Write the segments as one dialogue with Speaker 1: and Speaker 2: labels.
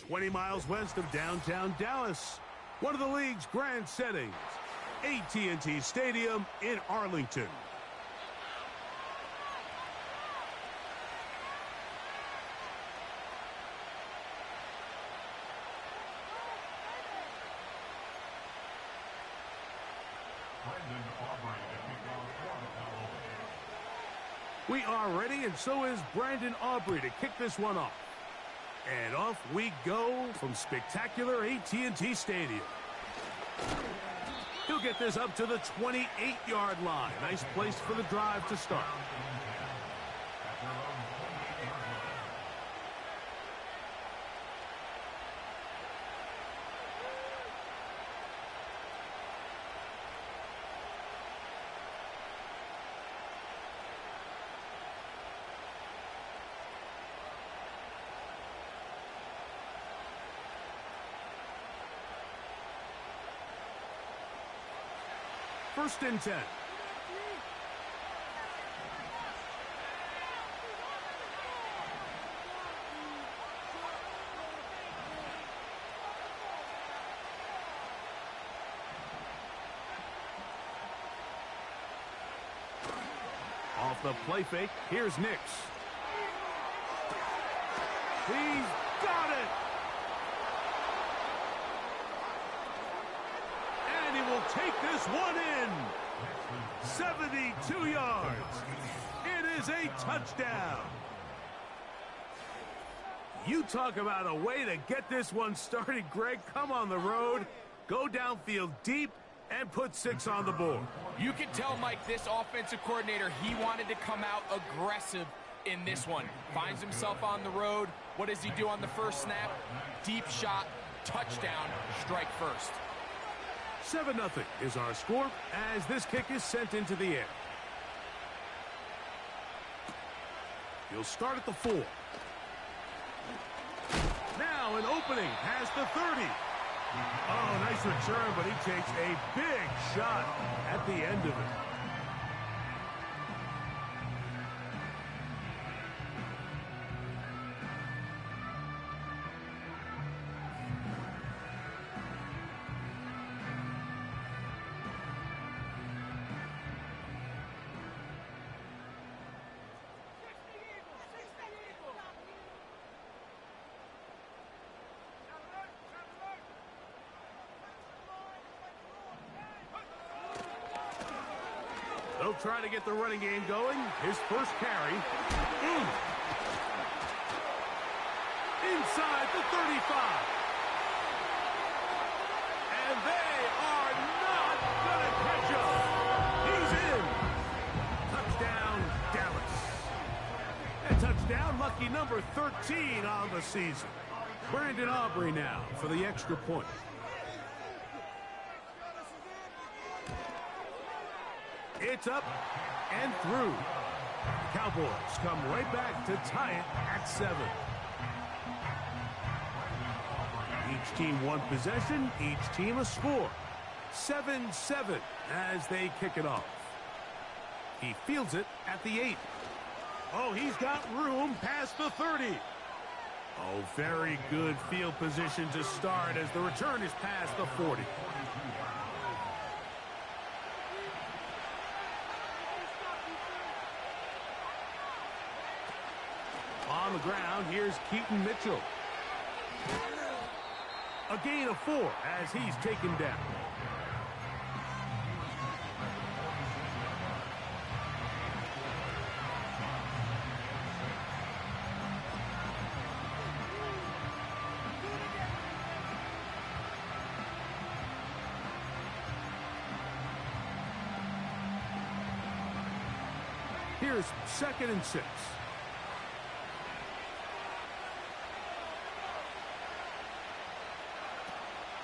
Speaker 1: 20 miles west of downtown Dallas. One of the league's grand settings, AT&T Stadium in Arlington. We are ready, and so is Brandon Aubrey to kick this one off. And off we go from spectacular AT&T Stadium. He'll get this up to the 28-yard line. Nice place for the drive to start. First and 10. Off the play fake, here's Nix. He's got it! And he will take this one in. 72 yards. It is a touchdown. You talk about a way to get this one started, Greg. Come on the road, go downfield deep, and put 6 on the board.
Speaker 2: You can tell, Mike, this offensive coordinator, he wanted to come out aggressive in this one. Finds himself on the road. What does he do on the first snap? Deep shot, touchdown, strike first.
Speaker 1: 7-0 is our score as this kick is sent into the air. He'll start at the 4. Now an opening past the 30. Oh, nice return, but he takes a big shot at the end of it. They'll try to get the running game going. His first carry. Inside the 35. And they are not going to catch up. He's in. Touchdown, Dallas. And touchdown, lucky number 13 on the season. Brandon Aubrey now for the extra point. It's up and through. The Cowboys come right back to tie it at 7. Each team one possession, each team a score. 7-7 as they kick it off. He fields it at the 8. Oh, he's got room past the 30. Oh, very good field position to start as the return is past the 40. On the ground, here's Keaton Mitchell. A gain of 4 as he's taken down. Here's 2nd and 6.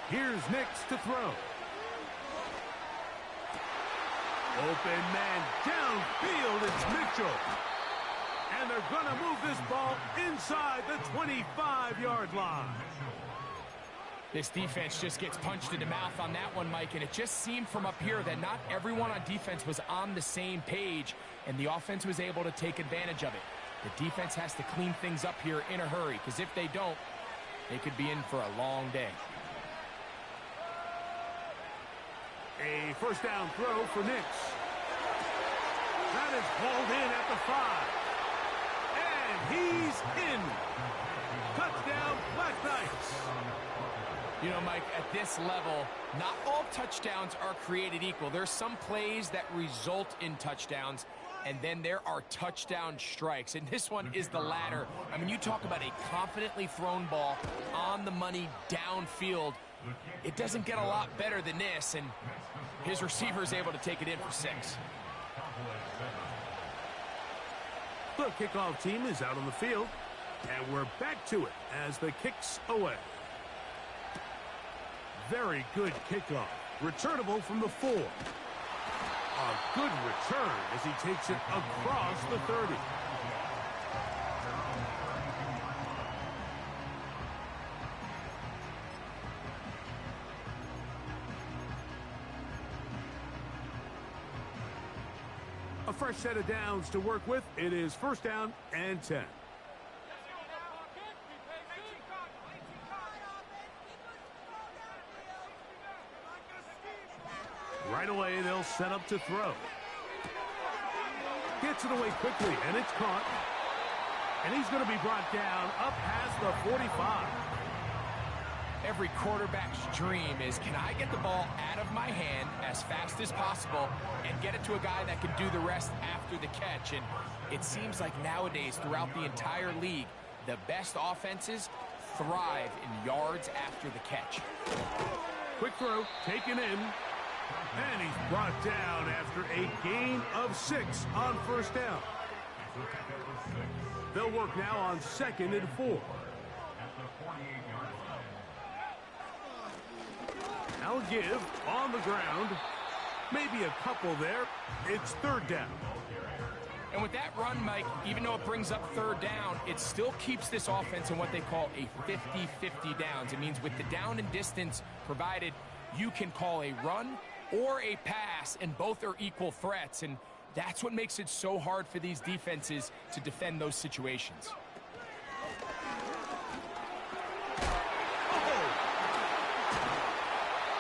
Speaker 1: Here's Nix to throw. Open man downfield, it's Mitchell. And they're going to move this ball inside the 25-yard line.
Speaker 2: This defense just gets punched in the mouth on that one, Mike, and it just seemed from up here that not everyone on defense was on the same page, and the offense was able to take advantage of it. The defense has to clean things up here in a hurry, because if they don't, they could be in for a long day.
Speaker 1: A first down throw for Nix. That is hauled in at the 5. And he's in. Touchdown, Black Knights.
Speaker 2: You know, Mike, at this level, not all touchdowns are created equal. There's some plays that result in touchdowns, and then there are touchdown strikes. And this one is the latter. I mean, you talk about a confidently thrown ball on the money downfield. It doesn't get a lot better than this, and his receiver is able to take it in for 6.
Speaker 1: The kickoff team is out on the field, and we're back to it as the kick's away. Very good kickoff. Returnable from the 4. A good return as he takes it across the 30. A fresh set of downs to work with. It is first down and 10. Right away, they'll set up to throw. Gets it away quickly, and it's caught. And he's going to be brought down up past the 45.
Speaker 2: Every quarterback's dream is, can I get the ball out of my hand as fast as possible and get it to a guy that can do the rest after the catch? And it seems like nowadays, throughout the entire league, the best offenses thrive in yards after the catch.
Speaker 1: Quick throw, taken in. And he's brought down after a gain of 6 on first down. They'll work now on 2nd and 4. Now a give on the ground. Maybe a couple there. It's 3rd down.
Speaker 2: And with that run, Mike, even though it brings up 3rd down, it still keeps this offense in what they call a 50-50 downs. It means with the down and distance provided, you can call a run or a pass, and both are equal threats, and that's what makes it so hard for these defenses to defend those situations.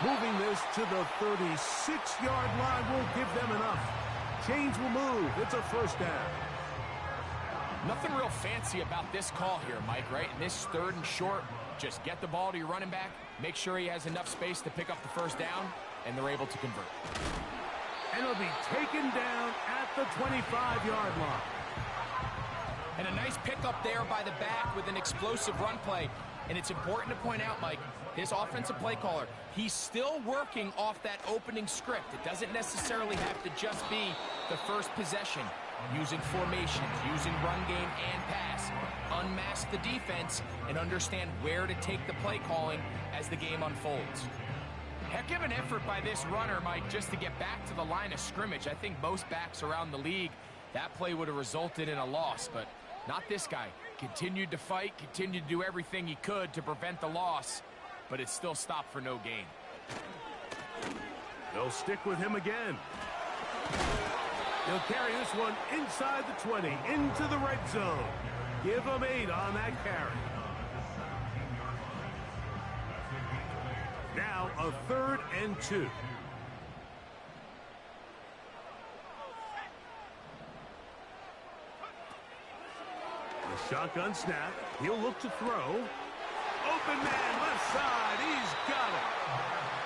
Speaker 1: Moving this to the 36-yard line will give them enough. Chains will move. It's a first down.
Speaker 2: Nothing real fancy about this call here, Mike, right? In this 3rd and short, just get the ball to your running back, make sure he has enough space to pick up the first down, and they're able to convert.
Speaker 1: And it'll be taken down at the 25-yard line.
Speaker 2: And a nice pickup there by the back with an explosive run play. And it's important to point out, Mike, this offensive play caller, he's still working off that opening script. It doesn't necessarily have to just be the first possession. Using formations, using run game and pass. Unmask the defense and understand where to take the play calling as the game unfolds. Heck of an effort by this runner, Mike, just to get back to the line of scrimmage. I think most backs around the league, that play would have resulted in a loss, but not this guy. Continued to fight, continued to do everything he could to prevent the loss, but it still stopped for no gain.
Speaker 1: They'll stick with him again. He'll carry this one inside the 20, into the red zone. Give him 8 on that carry. Now a 3rd and 2. The shotgun snap. He'll look to throw. Open man, left side. He's got it.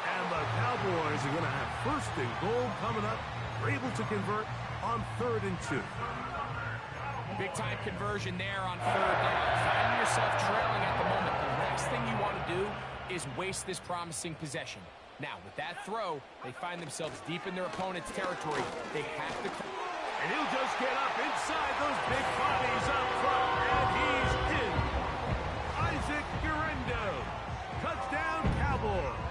Speaker 1: And the Cowboys are going to have 1st and goal coming up. They're able to convert on 3rd and 2.
Speaker 2: Big-time conversion there on 3rd down. Finding yourself trailing at the moment. The last thing you want to do is waste this promising possession. Now, with that throw, they find themselves deep in their opponent's territory. They have to...
Speaker 1: And he'll just get up inside those big bodies up front, and he's in. Isaac Guerrero. Touchdown, Cowboys.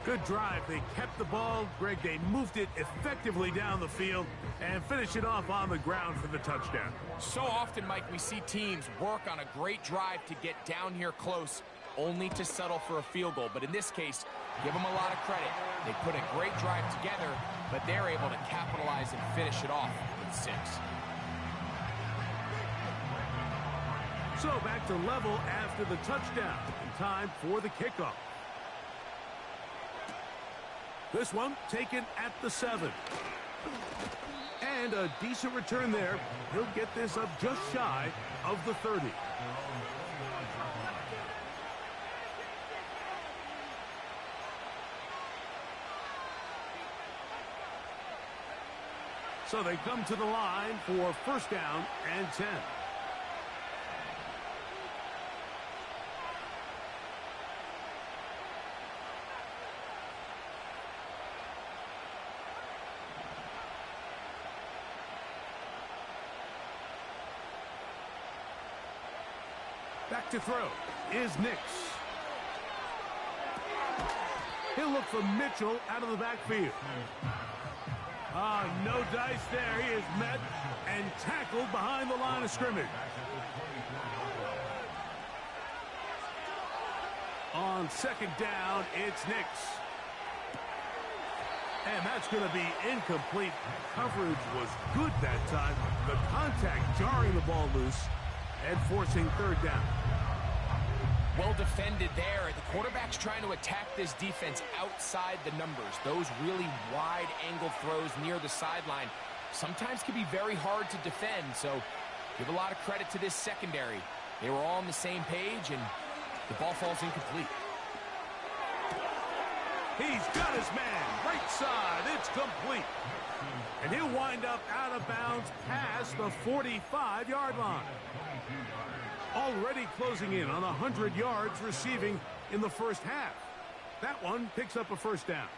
Speaker 1: Good drive. They kept the ball. Greg, they moved it effectively down the field and finish it off on the ground for the touchdown.
Speaker 2: So often, Mike, we see teams work on a great drive to get down here close, only to settle for a field goal. But in this case, give them a lot of credit. They put a great drive together, but they're able to capitalize and finish it off with 6.
Speaker 1: So back to level after the touchdown. And time for the kickoff. This one taken at the 7. And a decent return there. He'll get this up just shy of the 30. So they come to the line for first down and 10. Back to throw is Nix. He'll look for Mitchell out of the backfield. No dice there. He is met and tackled behind the line of scrimmage. On second down, it's Nix. And that's going to be incomplete. Coverage was good that time. The contact jarring the ball loose and forcing third down.
Speaker 2: Well defended there. The quarterback's trying to attack this defense outside the numbers. Those really wide angle throws near the sideline sometimes can be very hard to defend. So give a lot of credit to this secondary. They were all on the same page, and the ball falls incomplete.
Speaker 1: He's got his man. Right side. It's complete. And he'll wind up out of bounds past the 45-yard line. Already closing in on 100 yards receiving in the first half. That one picks up a first down.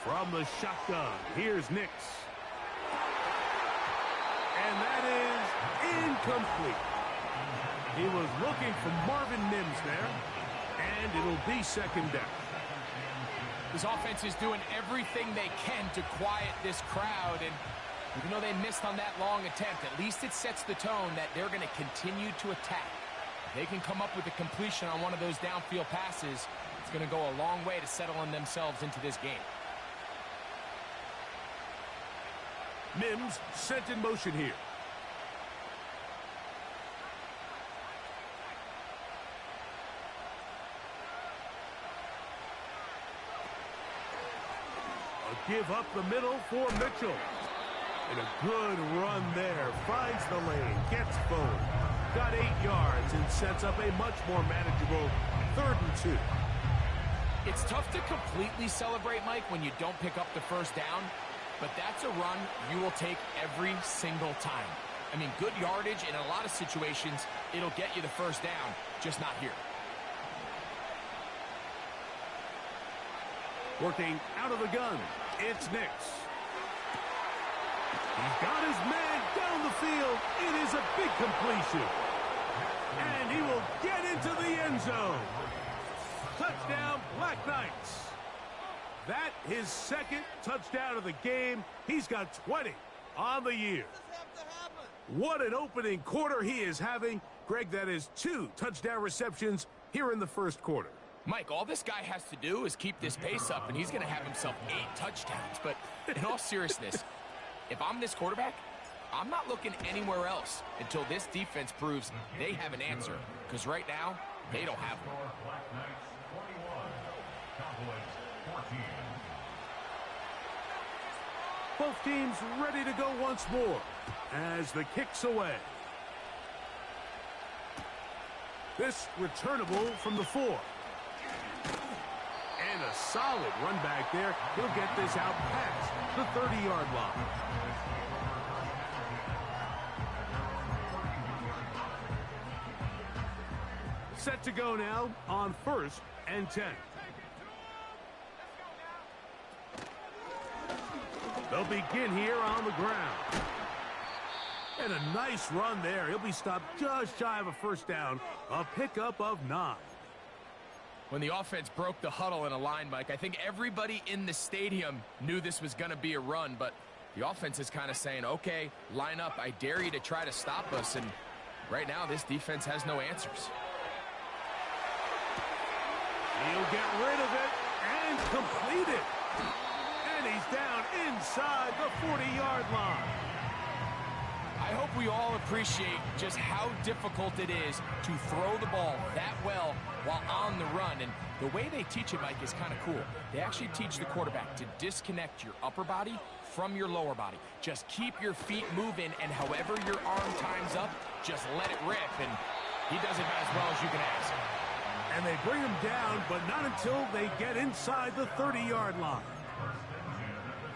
Speaker 1: From the shotgun, here's Nix. And that is incomplete. He was looking for Marvin Mims there, and it'll be second down.
Speaker 2: This offense is doing everything they can to quiet this crowd, and even though they missed on that long attempt, at least it sets the tone that they're going to continue to attack. If they can come up with a completion on one of those downfield passes, it's going to go a long way to settling themselves into this game.
Speaker 1: Mims sent in motion here. A give up the middle for Mitchell. And a good run there. Finds the lane. Gets forward. Got 8 yards and sets up a much more manageable 3rd and 2.
Speaker 2: It's tough to completely celebrate, Mike, when you don't pick up the first down. But that's a run you will take every single time. I mean, good yardage in a lot of situations, it'll get you the first down, just not here.
Speaker 1: Working out of the gun, it's Nix. He's got his man down the field. It is a big completion. And he will get into the end zone. Touchdown, Black Knights. That his second touchdown of the game. He's got 20 on the year. What an opening quarter he is having. Greg, that is 2 touchdown receptions here in the first quarter.
Speaker 2: Mike, all this guy has to do is keep this pace up, and he's going to have himself 8 touchdowns. But in all seriousness, if I'm this quarterback, I'm not looking anywhere else until this defense proves they have an answer. Because right now, they don't have one.
Speaker 1: Both teams ready to go once more as the kick's away. This returnable from the 4. And a solid run back there. He'll get this out past the 30-yard line. Set to go now on 1st and 10. They'll begin here on the ground. And a nice run there. He'll be stopped just shy of a first down. A pickup of 9.
Speaker 2: When the offense broke the huddle in a line, Mike, I think everybody in the stadium knew this was going to be a run, but the offense is kind of saying, okay, line up. I dare you to try to stop us. And right now, this defense has no answers.
Speaker 1: get rid of it and complete it. And he's down inside the 40-yard line.
Speaker 2: I hope we all appreciate just how difficult it is to throw the ball that well while on the run. And the way they teach it, Mike, is kind of cool. They actually teach the quarterback to disconnect your upper body from your lower body. Just keep your feet moving, and however your arm times up, just let it rip. And he does it as well as you can ask.
Speaker 1: And they bring him down, but not until they get inside the 30-yard line.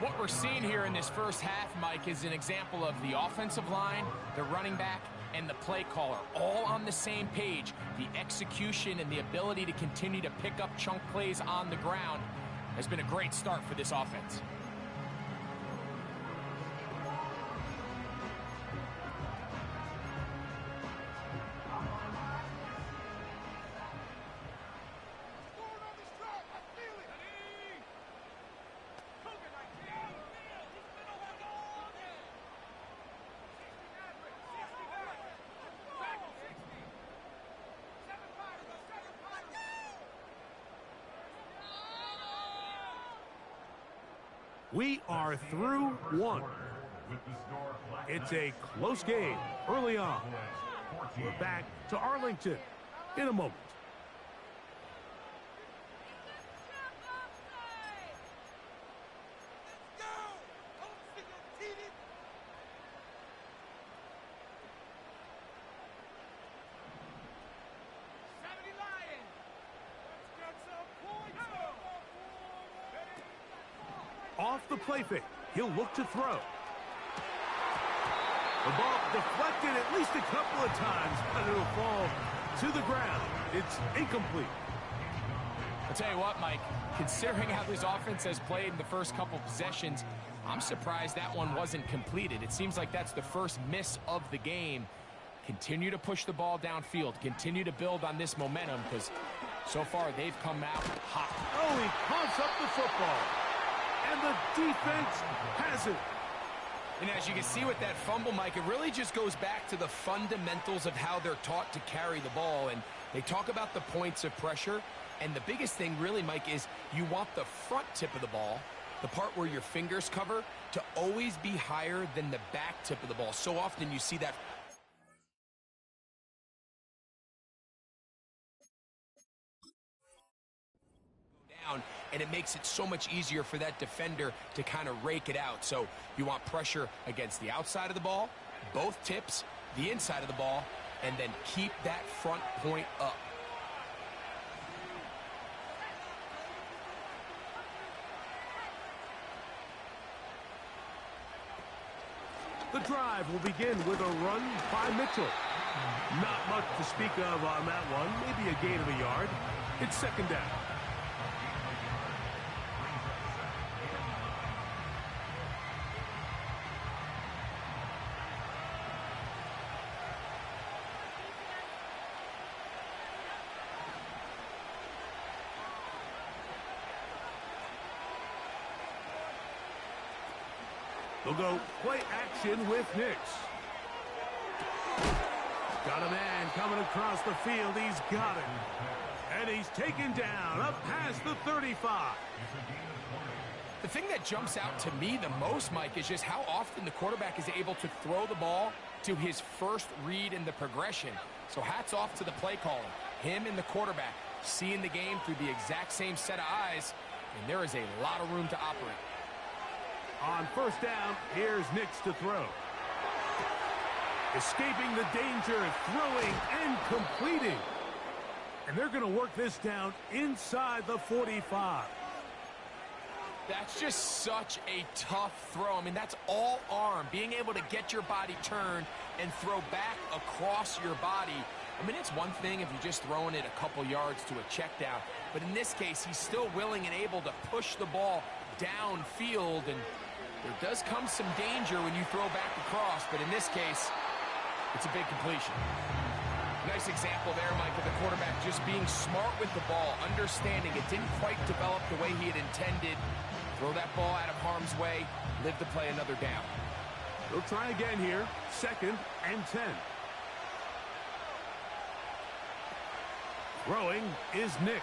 Speaker 2: What we're seeing here in this first half, Mike, is an example of the offensive line, the running back, and the play caller all on the same page. The execution and the ability to continue to pick up chunk plays on the ground has been a great start for this offense.
Speaker 1: We are through one. It's a close game early on. We're back to Arlington in a moment. Off the play fake, he'll look to throw. The ball deflected at least a couple of times, but it'll fall to the ground. It's incomplete.
Speaker 2: I'll tell you what, Mike, considering how this offense has played in the first couple possessions, I'm surprised that one wasn't completed. It seems like that's the first miss of the game. Continue to push the ball downfield. Continue to build on this momentum, because so far they've come out hot.
Speaker 1: Oh, he coughs up the football. And the defense has it.
Speaker 2: And as you can see with that fumble, Mike, it really just goes back to the fundamentals of how they're taught to carry the ball. And they talk about the points of pressure. And the biggest thing really, Mike, is you want the front tip of the ball, the part where your fingers cover, to always be higher than the back tip of the ball. So often you see that. And it makes it so much easier for that defender to kind of rake it out. So you want pressure against the outside of the ball, both tips, the inside of the ball, and then keep that front point up.
Speaker 1: The drive will begin with a run by Mitchell. Not much to speak of on that one, maybe a gain of a yard. It's second down. They'll go play action with Nix. Got a man coming across the field. He's got it. And he's taken down up past the 35.
Speaker 2: The thing that jumps out to me the most, Mike, is just how often the quarterback is able to throw the ball to his first read in the progression. So hats off to the play caller. Him and the quarterback seeing the game through the exact same set of eyes, and there is a lot of room to operate.
Speaker 1: On first down, here's Nix to throw. Escaping the danger, throwing and completing. And they're going to work this down inside the 45.
Speaker 2: That's just such a tough throw. I mean, that's all arm. Being able to get your body turned and throw back across your body. I mean, it's one thing if you're just throwing it a couple yards to a check down. But in this case, he's still willing and able to push the ball downfield. And there does come some danger when you throw back across. But in this case, it's a big completion. Nice example there, Mike, of the quarterback just being smart with the ball, understanding it didn't quite develop the way he had intended. Throw that ball out of harm's way, live to play another down.
Speaker 1: They'll try again here, 2nd and 10. Throwing is Nix.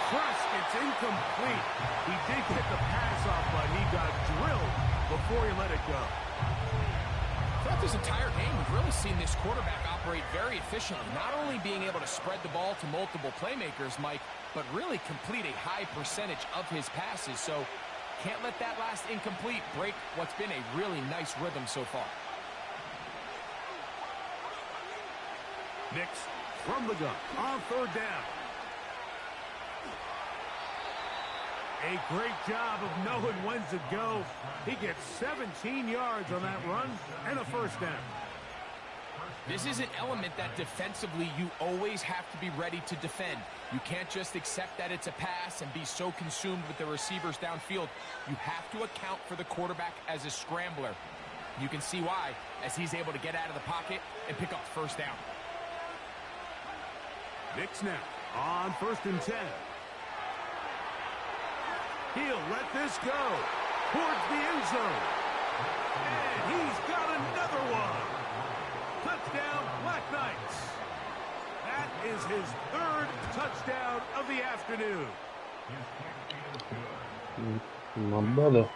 Speaker 1: thrust. It's incomplete. He did get the pass off, but he got drilled before he let it go.
Speaker 2: Throughout this entire game, we've really seen this quarterback operate very efficiently, not only being able to spread the ball to multiple playmakers, Mike, but really complete a high percentage of his passes. So can't let that last incomplete break what's been a really nice rhythm so far.
Speaker 1: Nix from the gun on third down. A great job of knowing when to go. He gets 17 yards on that run and a first down.
Speaker 2: This is an element that defensively you always have to be ready to defend. You can't just accept that it's a pass and be so consumed with the receivers downfield. You have to account for the quarterback as a scrambler. You can see why as he's able to get out of the pocket and pick up the first down.
Speaker 1: Nix now on 1st and 10. He'll let this go towards the end zone. And he's got another one. Touchdown, Black Knights. That is his 3rd touchdown of the afternoon.
Speaker 3: My brother.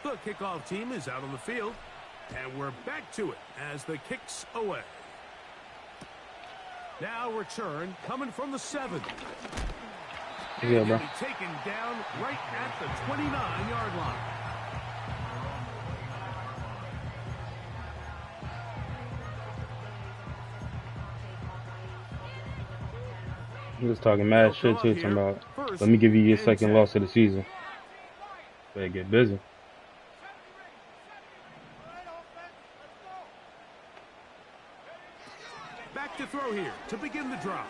Speaker 1: The kickoff team is out on the field, and we're back to it as the kick's away. Now return coming from the 7.
Speaker 3: Yeah, bro.
Speaker 1: Taken down right at the 29-yard line.
Speaker 3: He was talking mad shit too, talking about, let me give you your 2nd loss of the season. Better get busy.
Speaker 1: Back to throw here to begin the drive.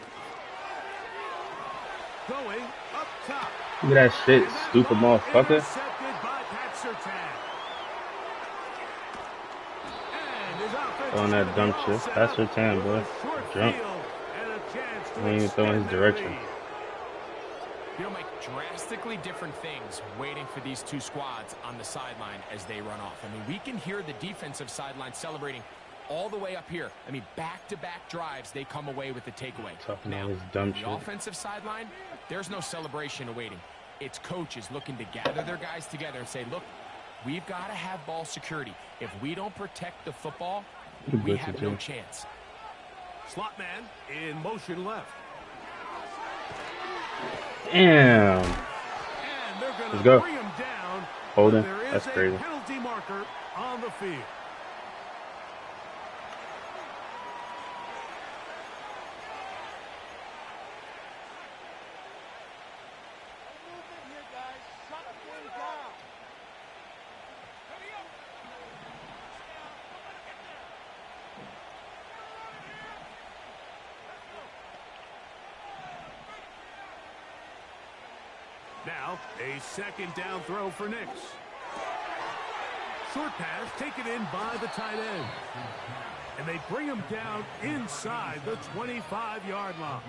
Speaker 1: Going up top.
Speaker 3: Look at that shit, stupid motherfucker.
Speaker 1: Intercepted by Pat Surtain. And his offense
Speaker 3: Throwing that dumb shit. Pat Surtain, bro. Jump. I ain't even throwing his direction.
Speaker 2: You know, Mike, drastically different things waiting for these two squads on the sideline as they run off. I mean, we can hear the defensive sideline celebrating all the way up here. I mean, back-to-back drives, they come away with the takeaway. Now, the offensive sideline, there's no celebration awaiting. It's coaches looking to gather their guys together and say, look, we've got to have ball security. If we don't protect the football, we have no chance.
Speaker 1: Slot man in motion left.
Speaker 3: Damn.
Speaker 1: And they're
Speaker 3: Let's
Speaker 1: going
Speaker 3: go.
Speaker 1: to bring him down.
Speaker 3: Holding.
Speaker 1: There is
Speaker 3: That's crazy.
Speaker 1: a penalty marker on the field. Now, a 2nd down throw for Nix. Short pass taken in by the tight end. And they bring him down inside the 25-yard line.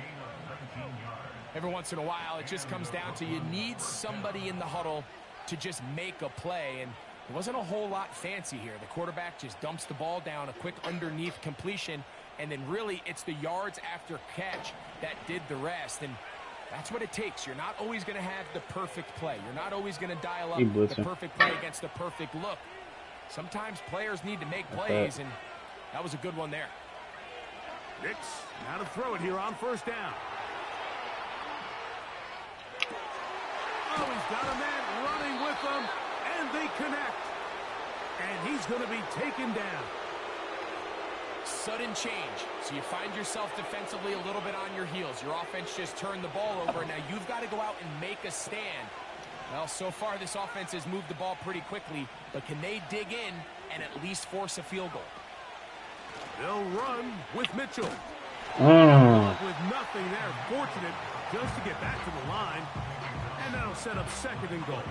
Speaker 2: Every once in a while, it just comes down to you need somebody in the huddle to just make a play. And it wasn't a whole lot fancy here. The quarterback just dumps the ball down, a quick underneath completion, and then really it's the yards after catch that did the rest. And that's what it takes. You're not always going to have the perfect play. You're not always going to dial up the perfect play against the perfect look. Sometimes players need to make plays, and that was a good one there.
Speaker 1: Nix, now to throw it here on 1st down. Oh, he's got a man running with them, and they connect. And he's going to be taken down.
Speaker 2: Sudden change. So you find yourself defensively a little bit on your heels. Your offense just turned the ball over, and now you've got to go out and make a stand. Well, so far this offense has moved the ball pretty quickly, but can they dig in and at least force a field goal?
Speaker 1: They'll run with Mitchell. With nothing there, fortunate just to get back to the line, and that'll set up 2nd and goal.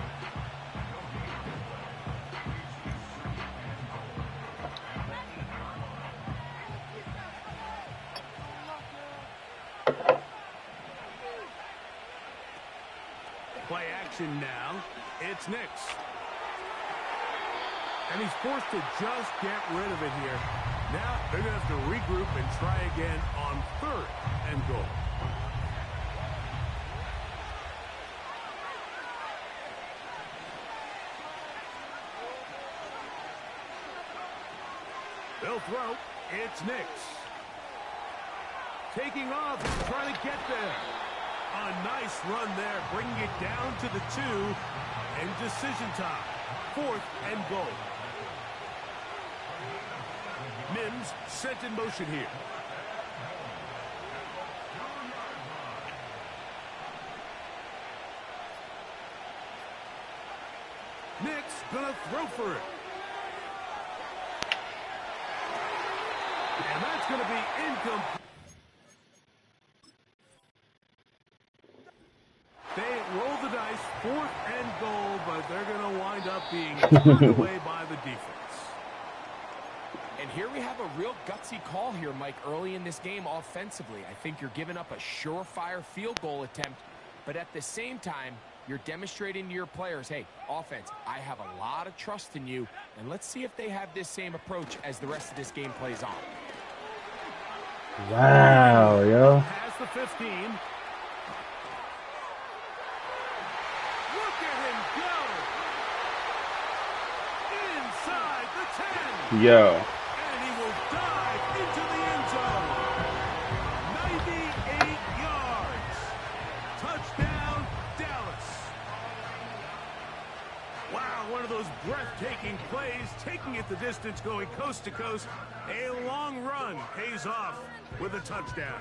Speaker 1: Play action now. It's Nix. And he's forced to just get rid of it here. Now they're going to have to regroup and try again on 3rd and goal. They'll throw. It's Nix. Taking off, trying to get there. A nice run there, bringing it down to the 2. And decision time. 4th and goal. Mims sent in motion here. Nix gonna throw for it. And that's gonna be incomplete. They roll the dice, 4th and goal, but they're gonna wind up being turned away by the defense.
Speaker 2: And here we have a real gutsy call here, Mike, early in this game offensively. I think you're giving up a surefire field goal attempt, but at the same time, you're demonstrating to your players, hey, offense, I have a lot of trust in you, and let's see if they have this same approach as the rest of this game plays on.
Speaker 3: Wow, yo.
Speaker 1: Past the 15. Look at him go! Inside the 10.
Speaker 3: Yo.
Speaker 1: And he will dive into the end zone. 98 yards. Touchdown, Dallas. Wow, one of those breathtaking plays, taking it the distance, going coast to coast. A long run pays off with a touchdown.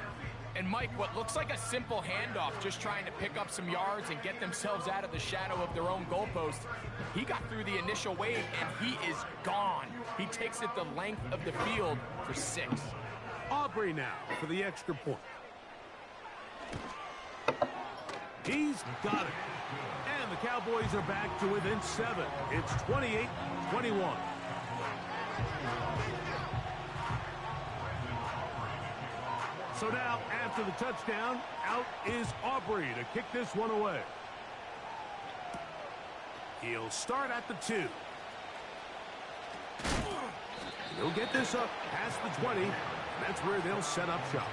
Speaker 2: And Mike, what looks like a simple handoff, just trying to pick up some yards and get themselves out of the shadow of their own goalpost. He got through the initial wave, and he is gone. He takes it the length of the field for 6.
Speaker 1: Aubrey now for the extra point. He's got it. And the Cowboys are back to within 7. It's 28-21. So now, after the touchdown, out is Aubrey to kick this one away. He'll start at the 2. He'll get this up past the 20. That's where they'll set up shop.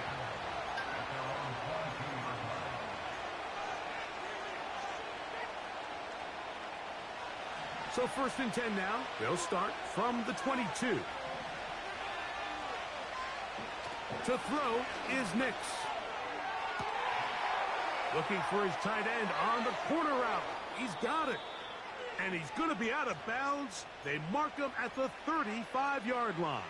Speaker 1: So 1st and 10 now. They'll start from the 22. To throw is Nix. Looking for his tight end on the corner route. He's got it. And he's going to be out of bounds. They mark him at the 35-yard line.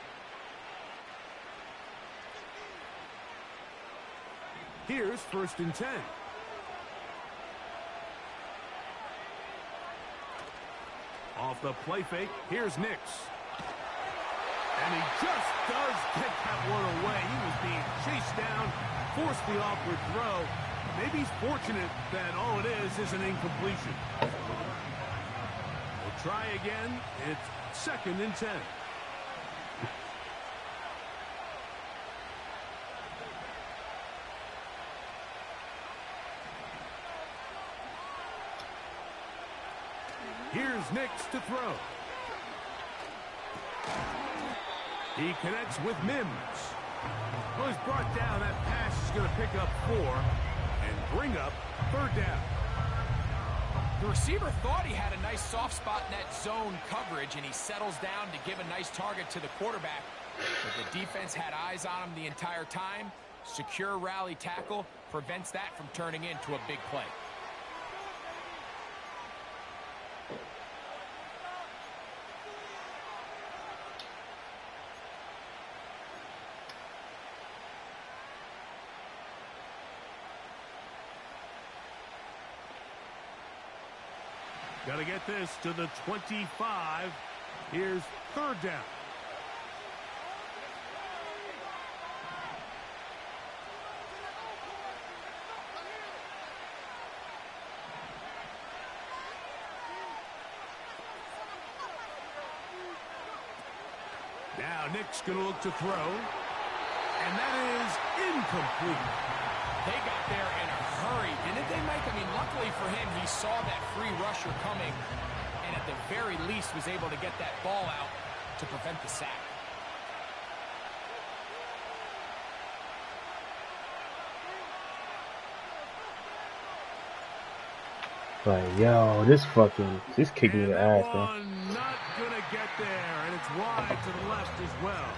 Speaker 1: Here's 1st and 10. Off the play fake, here's Nix. And he just does get that one away. He was being chased down, forced the awkward throw. Maybe he's fortunate that all it is an incompletion. We'll try again. It's 2nd and 10. Here's Nix to throw. He connects with Mims. Well, he's brought down. That pass is going to pick up 4 and bring up 3rd down.
Speaker 2: The receiver thought he had a nice soft spot in that zone coverage, and he settles down to give a nice target to the quarterback. But the defense had eyes on him the entire time. Secure rally tackle prevents that from turning into a big play.
Speaker 1: Got to get this to the 25. Here's 3rd down. Now Nick's going to look to throw. And that is incomplete.
Speaker 2: They got there in a hurry, didn't they, Mike? I mean, luckily for him, he saw that free rusher coming, and and at the very least was able to get that ball out to prevent the sack.
Speaker 3: Like, yo, this kicked me the ass, bro.
Speaker 1: Not gonna get there, and it's wide to the left as well.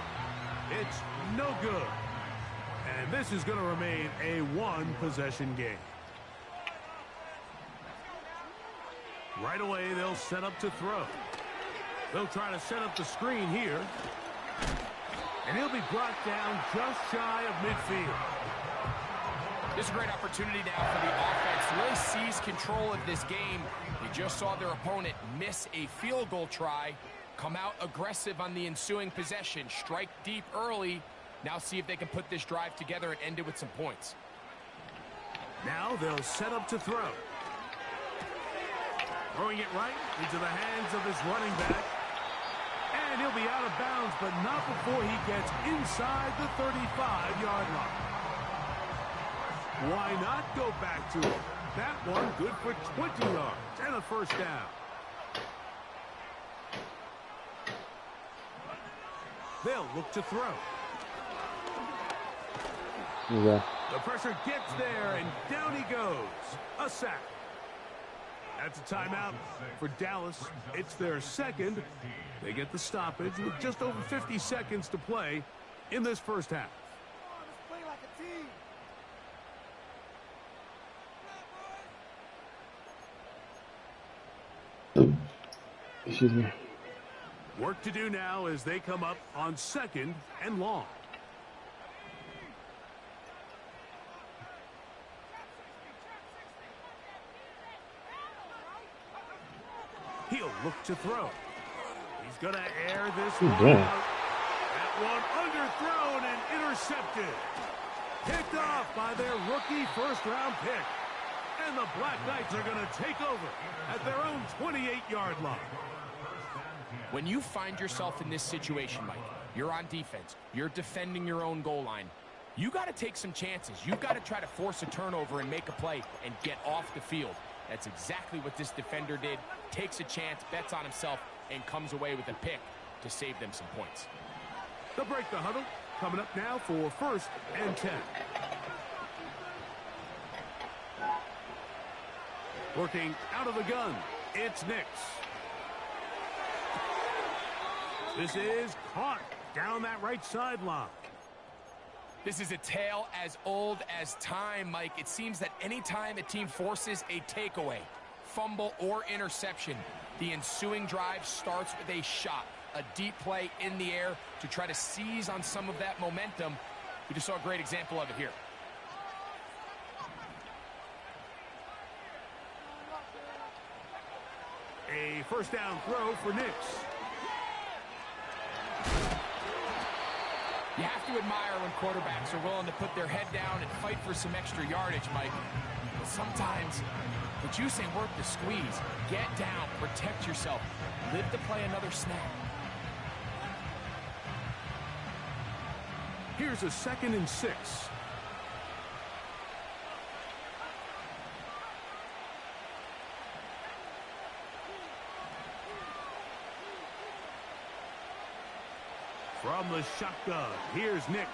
Speaker 1: It's no good. And this is going to remain a one-possession game. Right away, they'll set up to throw. They'll try to set up the screen here. And he'll be brought down just shy of midfield.
Speaker 2: This is a great opportunity now for the offense to really seize control of this game. You just saw their opponent miss a field goal try, come out aggressive on the ensuing possession, strike deep early. Now see if they can put this drive together and end it with some points.
Speaker 1: Now they'll set up to throw. Throwing it right into the hands of his running back. And he'll be out of bounds, but not before he gets inside the 35-yard line. Why not go back to it? That one good for 20 yards and a first down. They'll look to throw.
Speaker 3: Yeah.
Speaker 1: The pressure gets there, and down he goes. A sack. That's a timeout for Dallas. It's their second. They get the stoppage with just over 50 seconds to play in this first half.
Speaker 3: Excuse me.
Speaker 1: Work to do now as they come up on 2nd and long. He'll look to throw. He's going to air this one out. That one underthrown and intercepted. Picked off by their rookie first-round pick. And the Black Knights are going to take over at their own 28-yard line.
Speaker 2: When you find yourself in this situation, Mike, you're on defense, you're defending your own goal line, you got to take some chances. You've got to try to force a turnover and make a play and get off the field. That's exactly what this defender did. Takes a chance, bets on himself, and comes away with a pick to save them some points.
Speaker 1: They'll break the huddle. Coming up now for 1st and 10. Working out of the gun, it's Nix. This is caught down that right sideline.
Speaker 2: This is a tale as old as time, Mike. It seems that anytime a team forces a takeaway, fumble, or interception, the ensuing drive starts with a shot, a deep play in the air to try to seize on some of that momentum. We just saw a great example of it here.
Speaker 1: A first down throw for Nix.
Speaker 2: You have to admire when quarterbacks are willing to put their head down and fight for some extra yardage, Mike. But sometimes the juice ain't worth the squeeze. Get down, protect yourself, live to play another snap.
Speaker 1: Here's a 2nd and 6. From the shotgun, here's Nix.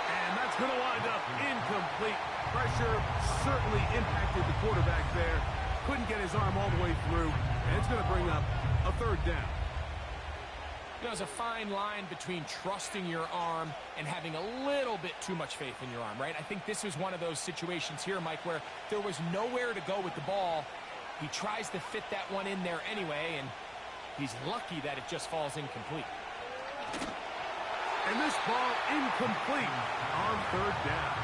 Speaker 1: And that's going to wind up incomplete. Pressure certainly impacted the quarterback there. Couldn't get his arm all the way through. And it's going to bring up a 3rd down.
Speaker 2: There's a fine line between trusting your arm and having a little bit too much faith in your arm, right? I think this was one of those situations here, Mike, where there was nowhere to go with the ball. He tries to fit that one in there anyway, and he's lucky that it just falls incomplete.
Speaker 1: And this ball incomplete on 3rd down.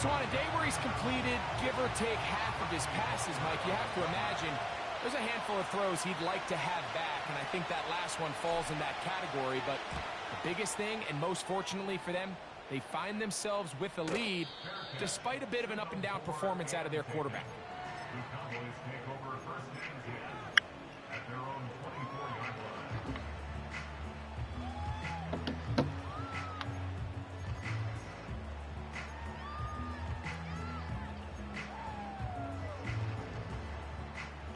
Speaker 2: So on a day where he's completed, give or take half of his passes, Mike, you have to imagine there's a handful of throws he'd like to have back, and I think that last one falls in that category. But the biggest thing, and most fortunately for them, they find themselves with a lead despite a bit of an up-and-down performance out of their quarterback.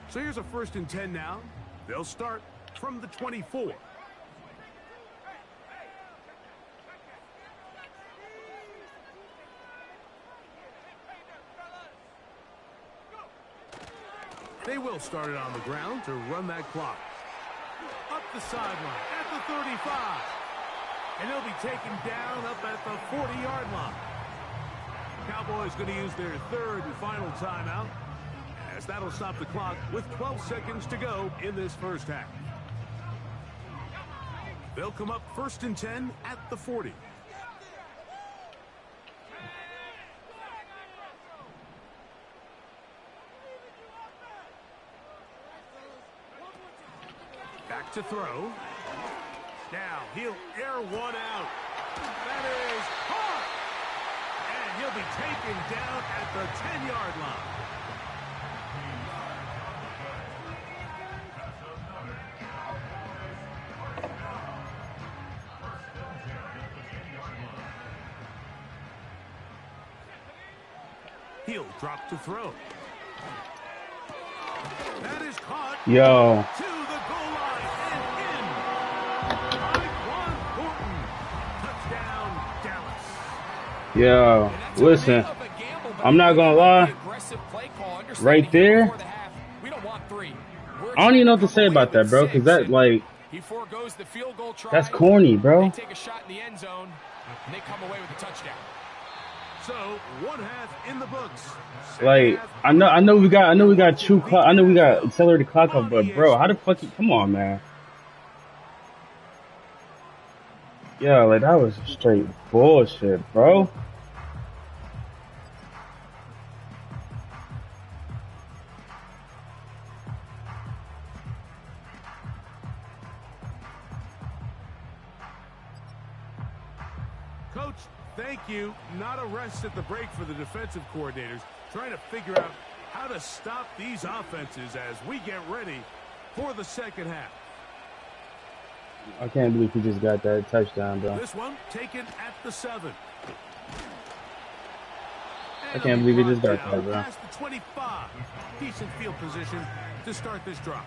Speaker 1: So here's a 1st and 10 now. They'll start from the 24. They will start it on the ground to run that clock. Up the sideline at the 35. And he'll be taken down up at the 40-yard line. Cowboys going to use their 3rd and final timeout, as that'll stop the clock with 12 seconds to go in this first half. They'll come up 1st and 10 at the 40. Back to throw. Now he'll air one out. That is caught. And he'll be taken down at the 10-yard line. He'll drop to throw. That is caught.
Speaker 3: Yo.
Speaker 1: To the goal line and in. Touchdown, Dallas.
Speaker 3: Yo, listen. I'm not gonna lie. Right there. I don't even know what to say about that, bro. Cause that, like, that's corny, bro.
Speaker 2: They take a shot in the end zone, and they come away with a touchdown.
Speaker 1: So 1 half in the books.
Speaker 3: Like, I know we got true clock. I know we got accelerated clock up, but bro, how the fuck come on, man? Yeah, like that was straight bullshit, bro.
Speaker 1: Coach, thank you. Not a rest at the break for the defensive coordinators, trying to figure out how to stop these offenses as we get ready for the second half.
Speaker 3: I can't believe he just got that touchdown, bro.
Speaker 1: This one taken at the 7.
Speaker 3: I can't believe he just got that, bro.
Speaker 1: Past the 25. Decent field position to start this drive.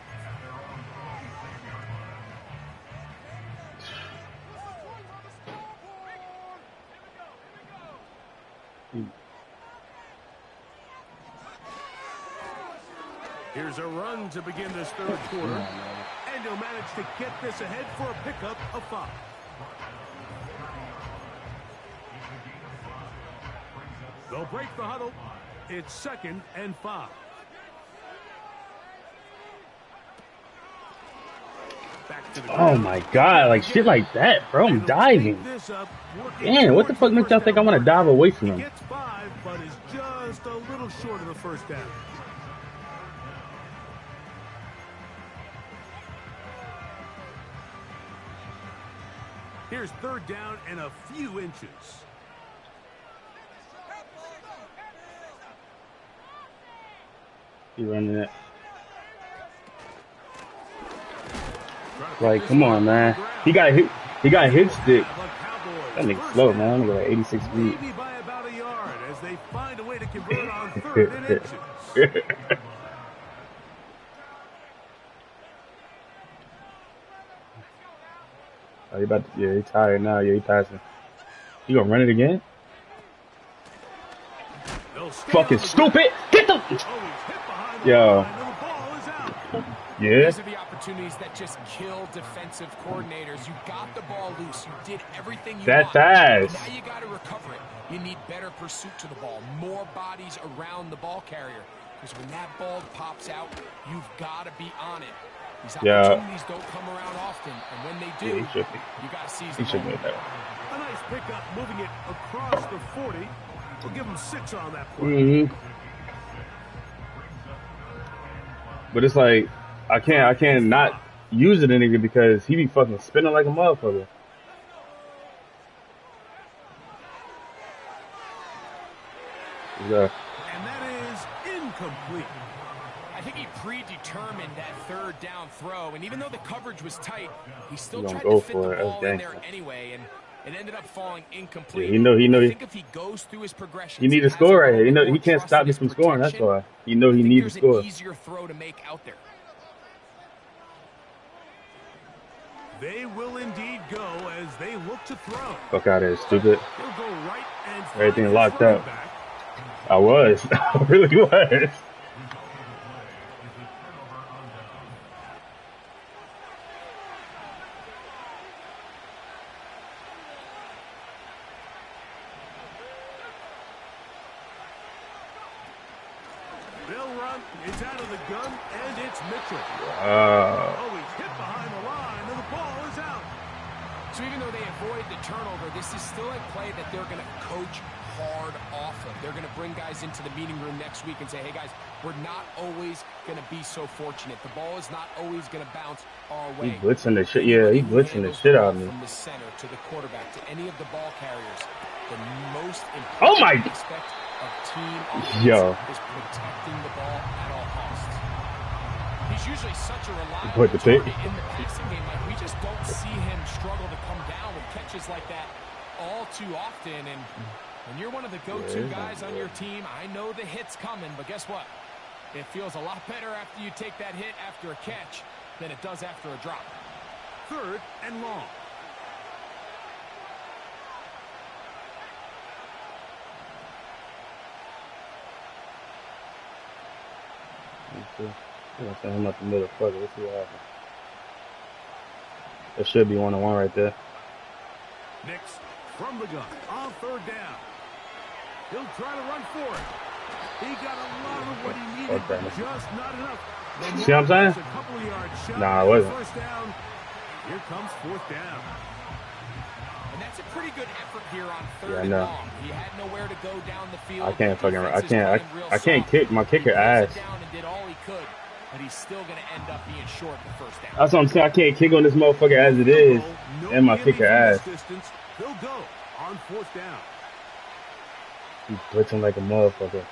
Speaker 1: Here's a run to begin this 3rd quarter. And he'll manage to get this ahead for a pickup of 5. They'll break the huddle. It's 2nd and 5. Back to the
Speaker 3: Oh my god, like shit like that, bro. I'm diving. Man, what the fuck makes y'all think I want to dive away from him?
Speaker 1: He gets 5, but is just a little short of the first down. Here's 3rd down and a few inches.
Speaker 3: He running it. Like, come on, man. He got hit stick. That nigga slow, man. Nigga like 86 feet.
Speaker 1: Maybe by about a yard as they find a way to convert on 3rd and inches.
Speaker 3: Oh, he about to, yeah, he tired now. Yeah, he passing. You gonna run it again? Fucking stupid! Get them! Yo. Yeah.
Speaker 2: These are the opportunities that just kill defensive coordinators. You got the ball loose. You did everything you want.
Speaker 3: Fast.
Speaker 2: Now you got to recover it. You need better pursuit to the ball, more bodies around the ball carrier. Because when that ball pops out, you've got to be on it. These opportunities don't come around often, and when they do, you got to seize the moment.
Speaker 1: A nice pickup, moving it across the 40. We'll give him 6 on that play.
Speaker 3: But it's like I can't not use it in it because he be fucking spinning like a motherfucker. Yeah.
Speaker 1: And that is incomplete.
Speaker 2: I think he predetermined that 3rd down throw, and even though the coverage was tight, he still tried to fit the ball in there anyway. And It ended up falling incomplete.
Speaker 3: Yeah, he know.
Speaker 2: I think if he goes through his progressions,
Speaker 3: He need to score right here. He can't stop me from scoring. That's why. He needs to score.
Speaker 2: An easier throw to make out there.
Speaker 1: They will indeed go as they look to throw.
Speaker 3: Fuck out of here, stupid.
Speaker 1: He'll go right and
Speaker 3: everything locked up.
Speaker 1: Back.
Speaker 3: I was. I really was.
Speaker 1: They'll run. It's out of the gun, and it's Mitchell.
Speaker 3: Wow.
Speaker 1: Oh, he's hit behind the line, and the ball is out.
Speaker 2: So even though they avoid the turnover, this is still a play that they're going to coach hard off of. They're going to bring guys into the meeting room next week and say, hey, guys, we're not always going to be so fortunate. The ball is not always going to bounce our way.
Speaker 3: He blitzing the shit. Yeah, he blitzing the shit out of me.
Speaker 2: From the center to the quarterback to any of the ball carriers, the most important
Speaker 3: oh my
Speaker 2: aspect of team offense is protecting the ball at all costs. He's usually such a reliable target in the passing game. Like, we just don't see him struggle to come down with catches like that all too often. And when you're one of the go-to guys on your team, I know the hit's coming, but guess what? It feels a lot better after you take that hit after a catch than it does after a drop.
Speaker 1: 3rd and long.
Speaker 3: I'm gonna send him up the middle. Fuck it. Let's see what happens. There should be 1-on-1 right there.
Speaker 1: Nix from the gun on 3rd down. He'll try to run for it. He got a lot of what he needed, but just not enough.
Speaker 3: See what I'm saying?
Speaker 1: A couple of yards shot.
Speaker 3: Nah, I wasn't.
Speaker 1: 1st down. Here comes 4th down.
Speaker 2: And that's a pretty good effort here on 3rd and long. He had nowhere to go down the field.
Speaker 3: I can't kick my kicker ass.
Speaker 2: Down and did all he could, but he's still going to end up being short the 1st down.
Speaker 3: That's what I'm saying. I can't kick on this motherfucker as it is, and my kicker ass.
Speaker 1: He'll go on 4th down.
Speaker 3: He's blitzing like a motherfucker.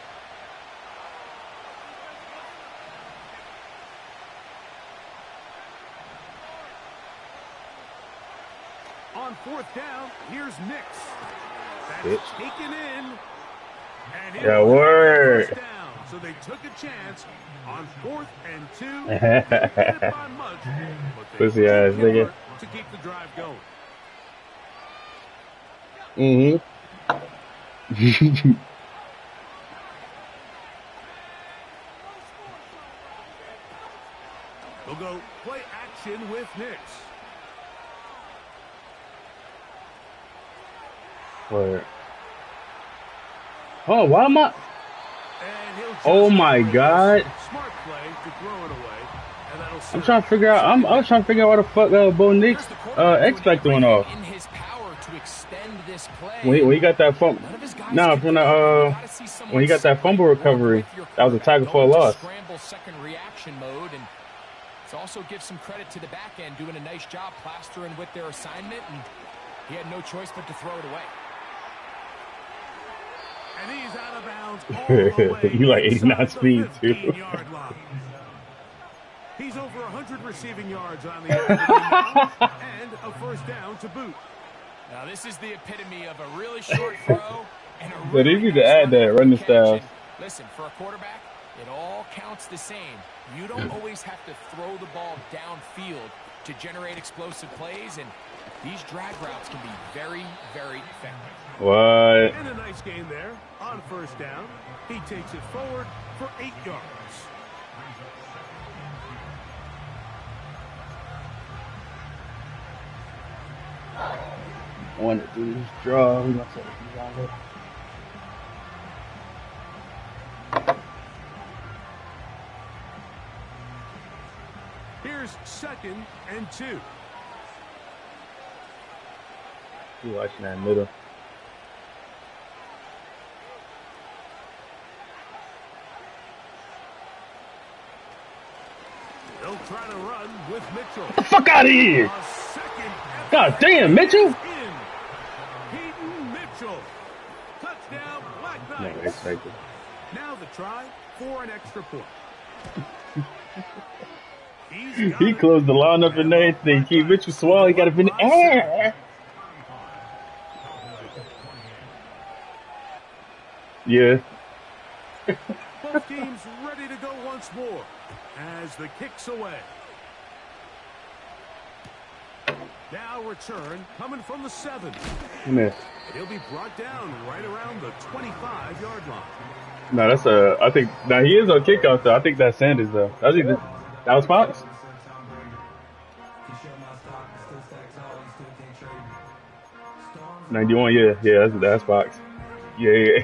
Speaker 1: On 4th down, here's Nix. That's taken in. And
Speaker 3: yeah, word.
Speaker 1: Down. So they took a chance on 4th and 2. They by much, but they
Speaker 3: pussy ass nigga.
Speaker 1: To keep the drive going. We'll go play action with Nix.
Speaker 3: Word. Oh, why am I? Oh my God!
Speaker 1: Smart play to throw it away. And that'll
Speaker 3: I'm trying to figure out. I was trying to figure out why the fuck Bo Nix X-Pac doing off.
Speaker 2: In his power to extend this play.
Speaker 3: When he got that fumble. Nah, from the when he got that fumble recovery, that was a tackle for a loss.
Speaker 2: Scramble second reaction mode, and it also gives some credit to the back end doing a nice job plastering with their assignment, and he had no choice but to throw it away.
Speaker 1: And he's out of bounds all the way.
Speaker 3: You like 89 speed too.
Speaker 1: He's over 100 receiving yards on the end and a 1st down to boot.
Speaker 2: Now this is the epitome of a really short throw and a
Speaker 3: But they need to add that running style.
Speaker 2: Listen, for a quarterback, it all counts the same. You don't always have to throw the ball downfield to generate explosive plays, and these drag routes can be very, very effective.
Speaker 3: What?
Speaker 1: And a nice gain there on 1st down. He takes it forward for 8 yards.
Speaker 3: I want to do this draw. I'm gonna take it longer.
Speaker 1: Here's 2nd and 2.
Speaker 3: You watching that middle?
Speaker 1: They'll try to run with Mitchell.
Speaker 3: Get the fuck out of here! God damn, Mitchell!
Speaker 1: Peyton Mitchell. Touchdown, Black Knights.
Speaker 3: No, expected.
Speaker 1: Now the try for an extra point.
Speaker 3: He closed the line up and everything. Keith Mitchell swallowed. He got up in the air. Yeah.
Speaker 1: Both teams ready to go once more as the kick's away. Now return coming from the 7.
Speaker 3: Miss.
Speaker 1: He'll be brought down right around the 25-yard line.
Speaker 3: No, that's I think now he is on kickoff though. I think that's Sanders though. That was Fox. 91, yeah, that's Fox. Yeah.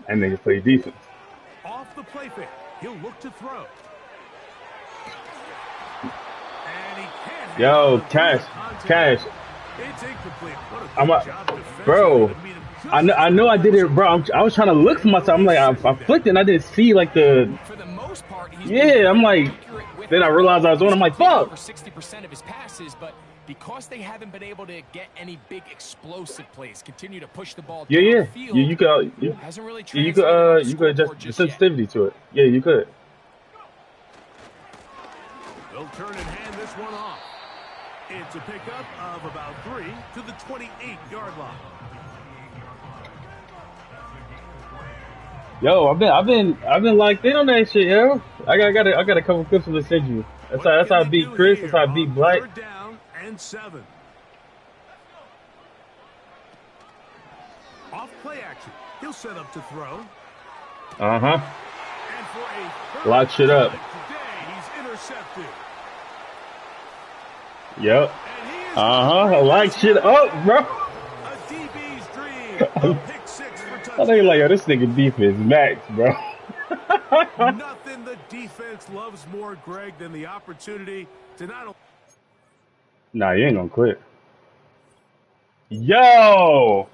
Speaker 3: And nigga play defense.
Speaker 1: Off the play fake, he'll look to throw. And he can't.
Speaker 3: Yo, Cash.
Speaker 1: It's incomplete. What a
Speaker 3: I'm
Speaker 1: good
Speaker 3: a,
Speaker 1: job defensively
Speaker 3: bro.
Speaker 1: to meet him just
Speaker 3: I know I did it, bro. I was trying to look for myself. I'm like, I flicked it and I didn't see like the.
Speaker 2: For the most part, he's
Speaker 3: Yeah, I'm like. Then I realized I was on. I'm like, fuck.
Speaker 2: Over 60% of his passes, but because they haven't been able to get any big explosive plays, continue to push the ball downfield.
Speaker 3: You
Speaker 2: hasn't really
Speaker 3: you could adjust the sensitivity to it. Yeah, you could.
Speaker 1: They'll turn and hand this one off. It's a pickup of about 3 to the 28-yard line.
Speaker 3: Yo, I've been locked in on that shit, yo. I got a couple clips to send you. That's how I beat Chris. That's how I beat Black.
Speaker 1: 3rd down and 7. Off play action. He'll set up to throw.
Speaker 3: Uh-huh.
Speaker 1: And for a
Speaker 3: Lock shit up.
Speaker 1: Today, he's intercepted.
Speaker 3: Yep. Lock shit up, bro.
Speaker 1: A DB's dream. A pick 6 for touchdown.
Speaker 3: I think like, yo, this nigga defense max, bro.
Speaker 1: Nothing the defense loves more, Greg, than the opportunity to not only...
Speaker 3: Nah, you ain't gonna quit. Yo!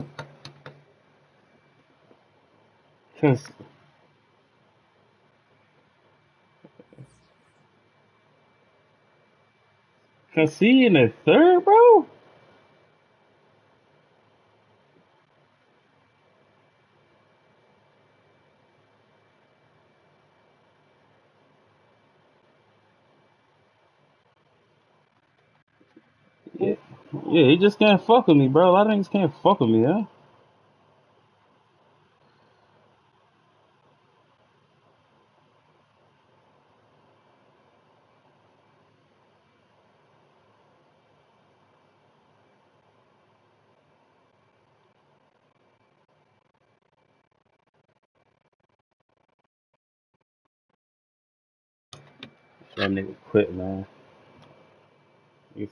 Speaker 3: Concede in the 3rd, bro? Yeah, he just can't fuck with me, bro. A lot of niggas can't fuck with me, huh? That nigga quit, man. He's